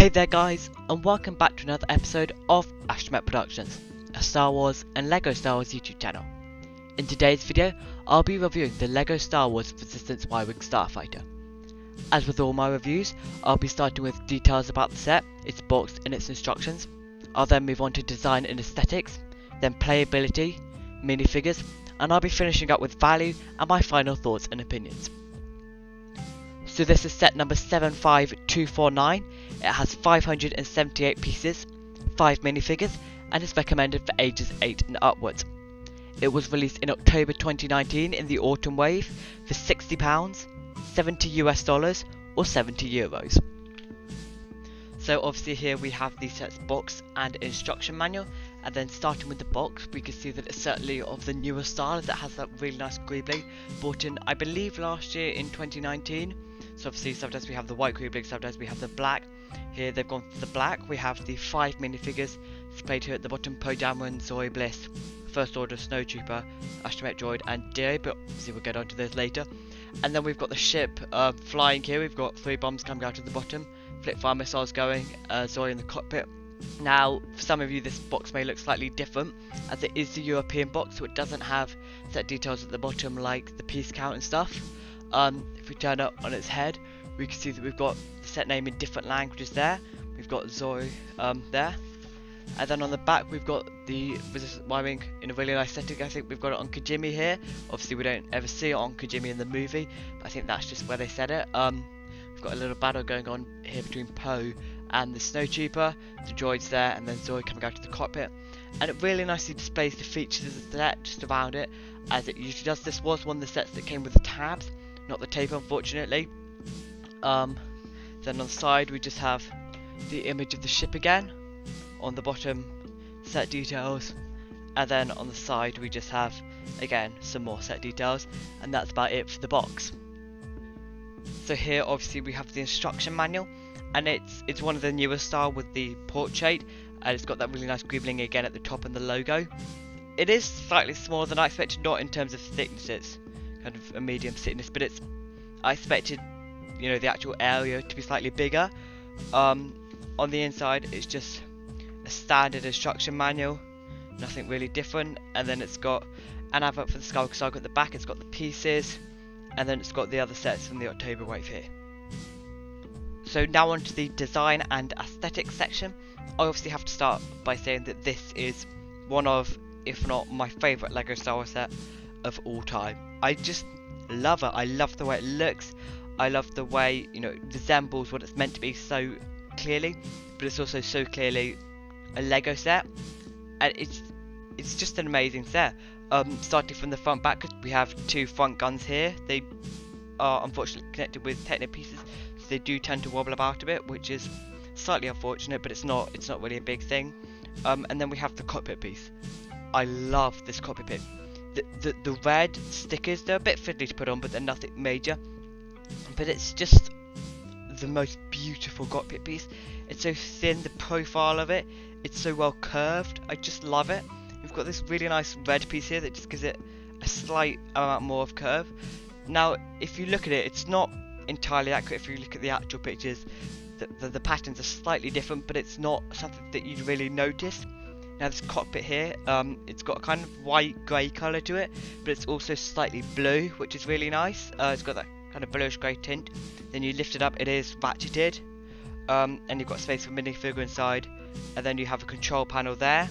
Hey there guys, and welcome back to another episode of Astromech Productions, a Star Wars and LEGO Star Wars YouTube channel. In today's video, I'll be reviewing the LEGO Star Wars Resistance Y-Wing Starfighter. As with all my reviews, I'll be starting with details about the set, its box and its instructions. I'll then move on to design and aesthetics, then playability, minifigures, and I'll be finishing up with value and my final thoughts and opinions. So this is set number 75249, it has 578 pieces, 5 minifigures, and is recommended for ages 8 and upwards. It was released in October 2019 in the autumn wave for £60, $70 or 70 euros. So obviously here we have the set's box and instruction manual, and then starting with the box we can see that it's certainly of the newer style as it has that really nice greebling bought in I believe last year in 2019. So obviously sometimes we have the white greebling, sometimes we have the black. Here they've gone for the black. We have the 5 minifigures displayed here at the bottom: Poe Dameron, Zoe Bliss, First Order Snowtrooper, Astromech Droid and Dio, but obviously we'll get onto those later. And then we've got the ship flying here. We've got 3 bombs coming out of the bottom, flip fire missiles going, Zoe in the cockpit. Now for some of you this box may look slightly different as it is the European box, so it doesn't have set details at the bottom like the piece count and stuff. If we turn it on its head, we can see that we've got the set name in different languages there. We've got Zoe there, and then on the back we've got the Resistance Y-Wing in a really nice setting. I think we've got it on Kijimi here. Obviously we don't ever see it on Kijimi in the movie, but I think that's just where they said it. We've got a little battle going on here between Poe and the Snowtrooper, the droids there, and then Zoe coming out of the cockpit. And it really nicely displays the features of the set just around it, as it usually does. This was one of the sets that came with the tabs, not the tape unfortunately. Then on the side we just have the image of the ship again. On the bottom, set details, and then on the side we just have again some more set details, and that's about it for the box. So here obviously we have the instruction manual, and it's one of the newer style with the portrait, and it's got that really nice greebling again at the top and the logo. It is slightly smaller than I expected, not in terms of thickness, it's kind of a medium thickness, but I expected, you know, the actual area to be slightly bigger. On the inside it's just a standard instruction manual, nothing really different, and then it's got an advert for the Skywalker Saga at the back. It's got the pieces, and then it's got the other sets from the October wave here. So now on to the design and aesthetics section. I obviously have to start by saying that this is one of, if not my favourite LEGO Star Wars set of all time. I just love it. I love the way it looks. I love the way, you know, it resembles what it's meant to be so clearly, but it's also so clearly a LEGO set, and it's just an amazing set. Starting from the front back, we have 2 front guns here. They are unfortunately connected with Techno pieces, so they do tend to wobble about a bit, which is slightly unfortunate, but it's not really a big thing. And then we have the cockpit piece. I love this cockpit piece. The red stickers, they're a bit fiddly to put on, but they're nothing major. But it's just the most beautiful cockpit piece. It's so thin, the profile of it, it's so well curved. I just love it. We've got this really nice red piece here that just gives it a slight amount more of curve. Now if you look at it, it's not entirely accurate. If you look at the actual pictures, the patterns are slightly different, but it's not something that you'd really notice. Now this cockpit here, it's got a kind of white grey colour to it, but it's also slightly blue, which is really nice. It's got that kind of bluish grey tint. Then you lift it up, it is ratcheted, and you've got space for minifigure inside, and then you have a control panel there.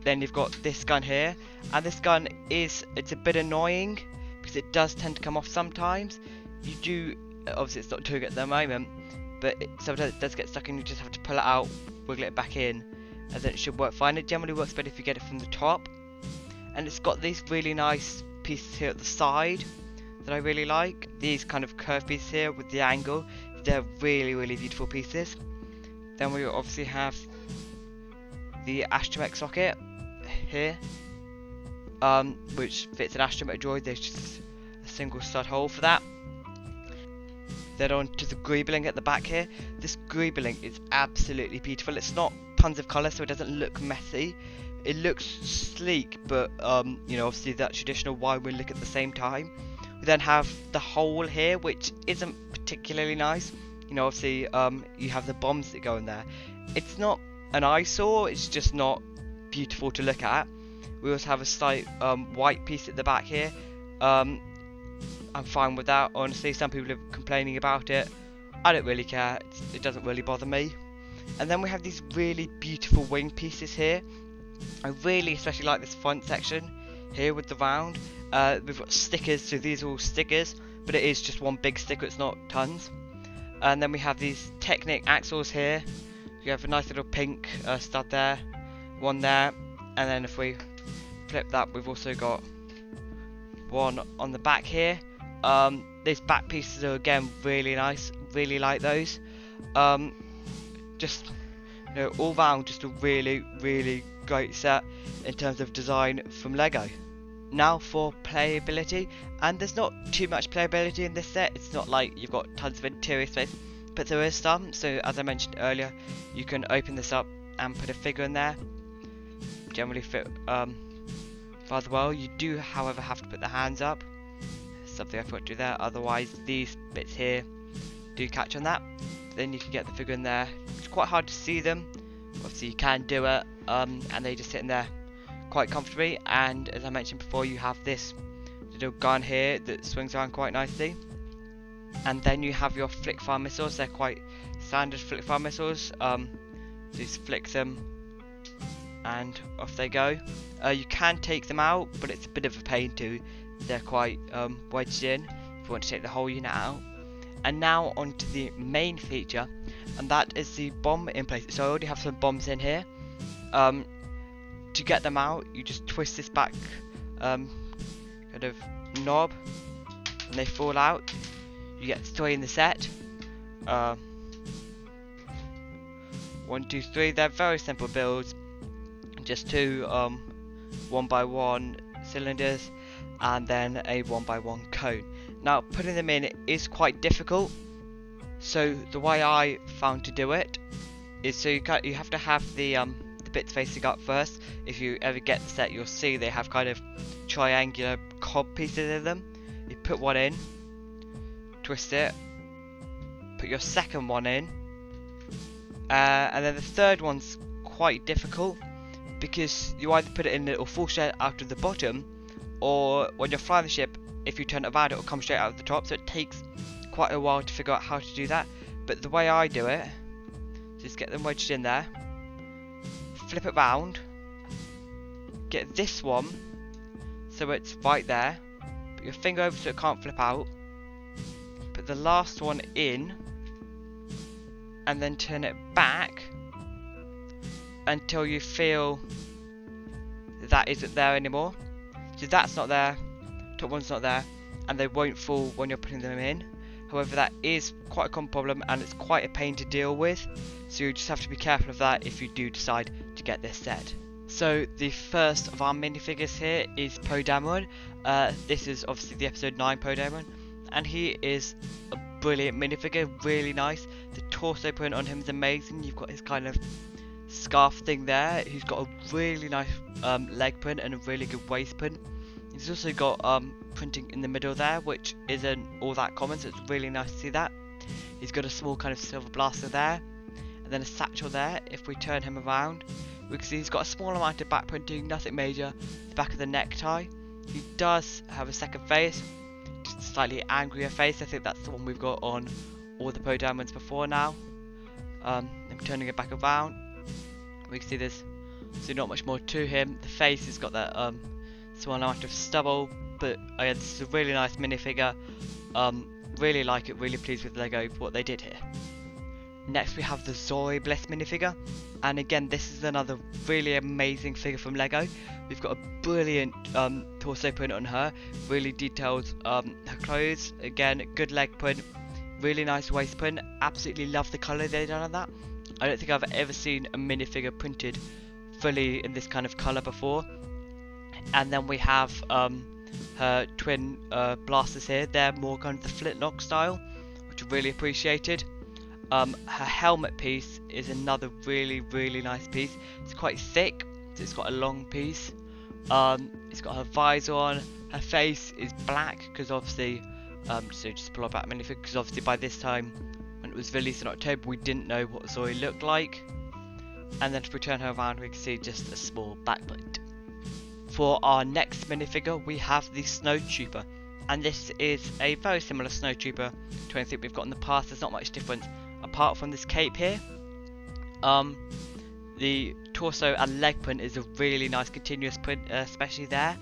Then you've got this gun here, and this gun it's a bit annoying because it does tend to come off sometimes. You do, obviously it's not doing it at the moment, but sometimes it does get stuck and you just have to pull it out, wiggle it back in, and then it should work fine. It generally works better if you get it from the top. And it's got these really nice pieces here at the side that I really like. These kind of curved pieces here with the angle, they're really beautiful pieces. Then we obviously have the Astromech socket here, which fits an Astromech droid. There's just a single stud hole for that. Then on to the greebling at the back here. This greebling is absolutely beautiful. It's not tons of colour, so it doesn't look messy. It looks sleek, but you know, obviously that traditional Y-Wing look at the same time. We then have the hole here, which isn't particularly nice. you know, obviously you have the bombs that go in there. It's not an eyesore, it's just not beautiful to look at. We also have a slight white piece at the back here. I'm fine with that, honestly. Some people are complaining about it. I don't really care, it doesn't really bother me. And then we have these really beautiful wing pieces here. I really especially like this front section here with the round. We've got stickers, so these are all stickers, but it is just one big sticker, it's not tons. And then we have these Technic axles here. You have a nice little pink stud there, one there, and then if we flip that, we've also got one on the back here. These back pieces are again really nice, really like those. Just, you know, all round just a really great set in terms of design from Lego. Now for playability, and there's not too much playability in this set. It's not like you've got tons of interior space, but there is some. So as I mentioned earlier, you can open this up and put a figure in there. Generally fit rather well. You do, however, have to put the hands up. Something I forgot to do there. Otherwise, these bits here do catch on that. Then you can get the figure in there. It's quite hard to see them. Obviously, you can do it, and they just sit in there quite comfortably. And as I mentioned before, you have this little gun here that swings around quite nicely. And then you have your flick fire missiles. They're quite standard flick fire missiles. Just flick them, and off they go. You can take them out, but it's a bit of a pain too. They're quite wedged in if you want to take the whole unit out. And now onto the main feature, and that is the bomb in place. So I already have some bombs in here. To get them out, you just twist this back kind of knob, and they fall out. You get 3 in the set. 1, 2, 3. They're very simple builds. Just 2 1x1 cylinders, and then a 1x1 cone. Now putting them in is quite difficult, so the way I found to do it is, so you have to have the bits facing up first. If you ever get the set, you'll see they have kind of triangular cob pieces in them. You put one in, twist it, put your second one in, and then the third one's quite difficult because you either put it in, it'll fall straight out of the bottom, or when you're flying the ship, if you turn it around, it'll come straight out of the top. So it takes quite a while to figure out how to do that. But the way I do it, just get them wedged in there, flip it round, get this one so it's right there, put your finger over so it can't flip out, put the last one in, and then turn it back until you feel that isn't there anymore. So that's not there, top one's not there, and they won't fall when you're putting them in. However, that is quite a common problem, and it's quite a pain to deal with, so you just have to be careful of that if you do decide to get this set. So the first of our minifigures here is Poe Dameron. This is obviously the episode 9 Poe Dameron, and he is a brilliant minifigure, really nice. The torso print on him is amazing. You've got his kind of scarf thing there. He's got a really nice leg print and a really good waist print. He's also got printing in the middle there, which isn't all that common, so it's really nice to see that. He's got a small kind of silver blaster there, and then a satchel there. If we turn him around, we can see he's got a small amount of back printing, nothing major. The back of the necktie. He does have a second face, just a slightly angrier face. I think that's the one we've got on all the Poe Damerons before now. I'm turning it back around. We can see there's not much more to him. The face has got that small amount of stubble, but this is a really nice minifigure. Really like it, really pleased with Lego for what they did here. Next we have the Zoe Bliss minifigure, and again this is another really amazing figure from Lego. We've got a brilliant torso print on her, really detailed her clothes, again good leg print, really nice waist print. Absolutely love the colour they've done on that. I don't think I've ever seen a minifigure printed fully in this kind of colour before. And then we have her twin blasters here. They're more kind of the flintlock style, which I really appreciated. Her helmet piece is another really nice piece. It's quite thick, so it's got a long piece. It's got her visor on. Her face is black because obviously, so just pull up that minifigure because obviously by this time when it was released in October, we didn't know what Zoe looked like. And then if we turn her around, we can see just a small backplate. For our next minifigure, we have the Snow Trooper. And this is a very similar Snow Trooper to anything we've got in the past. There's not much difference apart from this cape here. The torso and leg print is a really nice continuous print, especially there.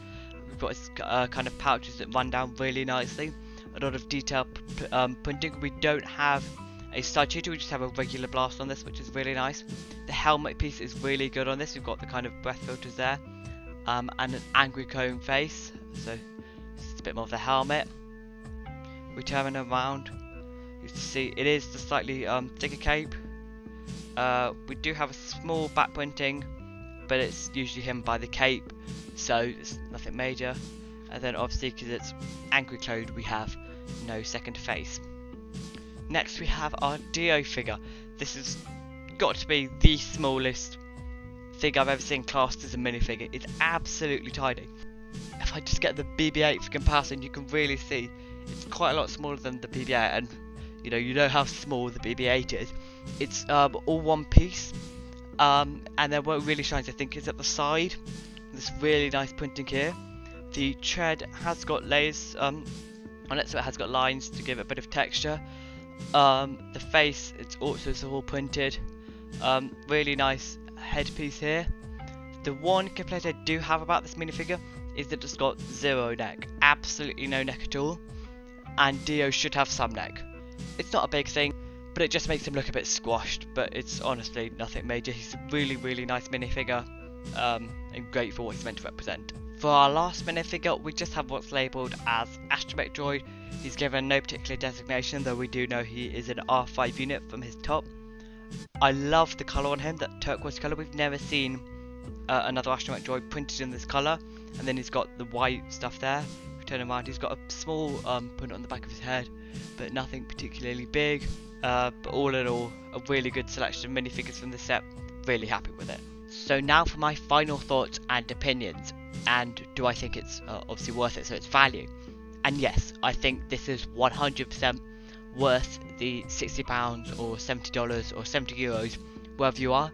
We've got its kind of pouches that run down really nicely. A lot of detail printing. We don't have a side shooter, we just have a regular blast on this, which is really nice. The helmet piece is really good on this. We've got the kind of breath filters there, and an angry cone face, so it's a bit more of the helmet. We turn around, you can see it is the slightly thicker cape. We do have a small back printing, but it's usually hidden by the cape, so it's nothing major. And then obviously, because it's angry code, we have no second face. Next we have our Dio figure. This has got to be the smallest figure I've ever seen classed as a minifigure. It's absolutely tiny. If I just get the BB-8 for comparison, you can really see it's quite a lot smaller than the BB-8, and you know how small the BB-8 is. It's all one piece, and then what really shines, I think, is at the side. This really nice printing here. The tread has got layers on it, so it has got lines to give it a bit of texture. The face, it's also all printed. Really nice headpiece here. The one complaint I do have about this minifigure is that it's got zero neck, absolutely no neck at all, and Dio should have some neck. It's not a big thing, but it just makes him look a bit squashed, but it's honestly nothing major. He's a really nice minifigure, and great for what he's meant to represent. For our last minifigure, we just have what's labelled as Astromech Droid. He's given no particular designation, though we do know he is an R5 unit from his top. I love the colour on him, that turquoise colour. We've never seen another Astromech Droid printed in this colour. And then he's got the white stuff there. If we turn him around, he's got a small print on the back of his head, but nothing particularly big. But all in all, a really good selection of minifigures from this set. Really happy with it. So now for my final thoughts and opinions. And do I think it's obviously worth it, so it's value? And yes, I think this is 100% worth the £60 or $70 or €70, wherever you are.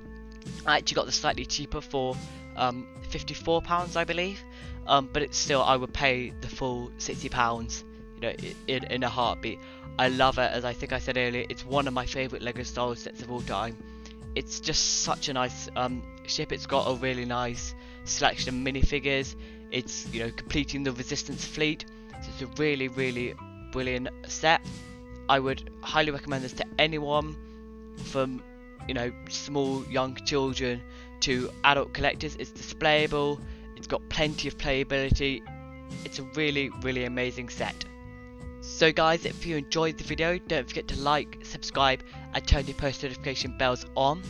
I actually got the slightly cheaper for £54, I believe, but it's still, I would pay the full £60, in a heartbeat. I love it, as I think I said earlier. It's one of my favourite LEGO Star Wars sets of all time. It's just such a nice ship. It's got a really nice selection of minifigures. It's completing the Resistance fleet, so it's a really brilliant set. I would highly recommend this to anyone, from small young children to adult collectors. It's displayable, it's got plenty of playability. It's a really amazing set. So guys, if you enjoyed the video, don't forget to like, subscribe and turn your post notification bells on.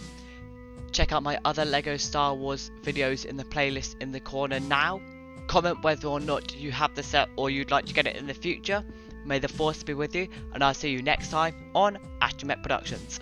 Check out my other LEGO Star Wars videos in the playlist in the corner now. Comment whether or not you have the set or you'd like to get it in the future. May the force be with you, and I'll see you next time on Astromech Productions.